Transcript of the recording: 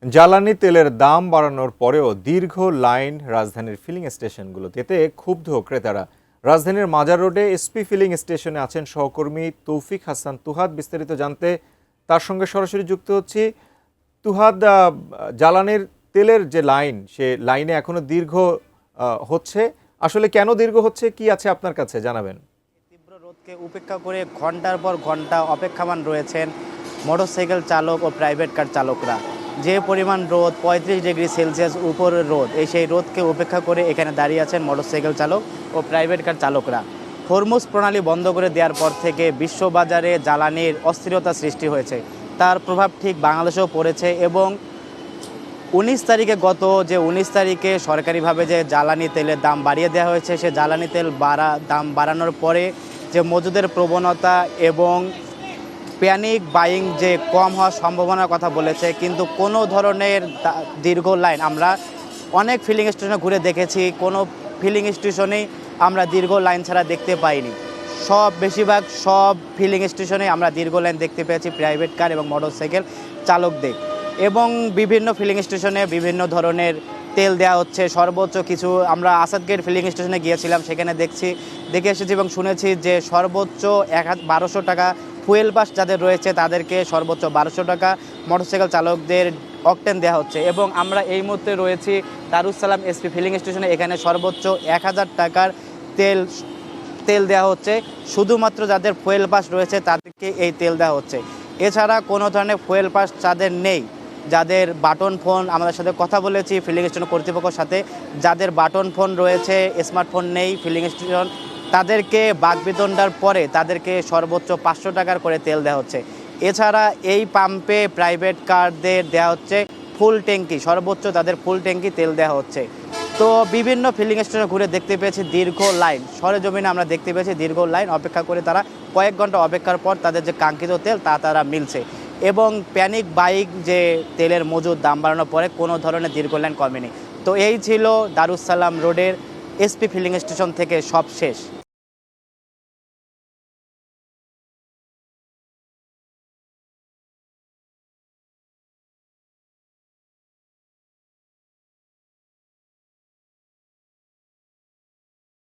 জ্বালানি তেলের দাম বাড়ানোর পরেও দীর্ঘ লাইন রাজধানীর ফিলিং স্টেশনগুলোতে, এতে ক্ষুব্ধ ক্রেতারা। রাজধানীর মাজার রোডে এসপি ফিলিং স্টেশনে আছেন সহকর্মী তৌফিক হাসান তুহাদ। বিস্তারিত জানতে তার সঙ্গে সরাসরি যুক্ত হচ্ছি। তুহাদ, জ্বালানির তেলের যে লাইন, সে লাইনে এখনো দীর্ঘ হচ্ছে, আসলে কেন দীর্ঘ হচ্ছে, কি আছে আপনার কাছে জানাবেন। তীব্র রোদকে উপেক্ষা করে ঘন্টার পর ঘন্টা অপেক্ষমান রয়েছেন মোটরসাইকেল চালক ও প্রাইভেট কার চালকরা। যে পরিমাণ রোদ, 35 ডিগ্রি সেলসিয়াস উপরের রোদ, সেই রোদকে উপেক্ষা করে এখানে দাঁড়িয়ে আছেন মোটরসাইকেল চালক ও প্রাইভেট কার চালকরা। হরমুজ প্রণালী বন্ধ করে দেওয়ার পর থেকে বিশ্ববাজারে জ্বালানির অস্থিরতা সৃষ্টি হয়েছে। তার প্রভাব ঠিক বাংলাদেশেও পড়েছে এবং 19 তারিখে যে 19 তারিখে সরকারিভাবে যে জ্বালানি তেলের দাম বাড়িয়ে দেওয়া হয়েছে, সে জ্বালানি তেল দাম বাড়ানোর পরে যে মজুদের প্রবণতা এবং প্যানিক বাইং যে কম হওয়ার সম্ভাবনার কথা বলেছে, কিন্তু কোনো ধরনের দীর্ঘ লাইন আমরা অনেক ফিলিং স্টেশনে ঘুরে দেখেছি, কোনো ফিলিং স্টেশনেই আমরা দীর্ঘ লাইন ছাড়া দেখতে পাইনি। বেশিরভাগ সব ফিলিং স্টেশনে আমরা দীর্ঘ লাইন দেখতে পেয়েছি প্রাইভেট কার এবং মোটরসাইকেল চালকদের। এবং বিভিন্ন ফিলিং স্টেশনে বিভিন্ন ধরনের তেল দেওয়া হচ্ছে। সর্বোচ্চ কিছু আমরা আসাদগেট ফিলিং স্টেশনে গিয়েছিলাম, সেখানে দেখে এসেছি এবং শুনেছি যে সর্বোচ্চ 1200 টাকা ফুয়েল পাস যাদের রয়েছে তাদেরকে সর্বোচ্চ 1200 টাকা, মোটরসাইকেল চালকদের অকটেন দেওয়া হচ্ছে। এবং আমরা এই মুহূর্তে রয়েছি দারুসালাম এসপি ফিলিং স্টেশনে, এখানে সর্বোচ্চ 1000 টাকার তেল দেওয়া হচ্ছে। শুধুমাত্র যাদের ফুয়েল পাস রয়েছে তাদেরকে এই তেল দেওয়া হচ্ছে। এছাড়া কোনো ধরনের ফুয়েল পাস যাদের নেই, যাদের বাটন ফোন, আমাদের সাথে কথা বলেছি ফিলিং স্টেশন কর্তৃপক্ষের সাথে, যাদের বাটন ফোন রয়েছে, স্মার্টফোন নেই ফিলিং স্টেশন, তাদেরকে বাগবিতণ্ডার পরে তাদেরকে সর্বোচ্চ 500 টাকার করে তেল দেওয়া হচ্ছে। এছাড়া এই পাম্পে প্রাইভেট কারদের দেওয়া হচ্ছে ফুল ট্যাঙ্কি, সর্বোচ্চ তাদের ফুল ট্যাঙ্কি তেল দেওয়া হচ্ছে। তো বিভিন্ন ফিলিং স্টেশনে ঘুরে দেখতে পেয়েছি দীর্ঘ লাইন, সরেজমিনে আমরা দেখতে পেয়েছি দীর্ঘ লাইন অপেক্ষা করে তারা কয়েক ঘন্টা অপেক্ষার পর তাদের যে কাঙ্ক্ষিত তেল তারা মিলছে। এবং প্যানিক বাইক যে তেলের মজুদ দাম বাড়ানোর পরে কোনো ধরনের দীর্ঘ লাইন কমেনি। তো এই ছিল দারুসালাম রোডের এসপি ফিলিং স্টেশন থেকে সব শেষ।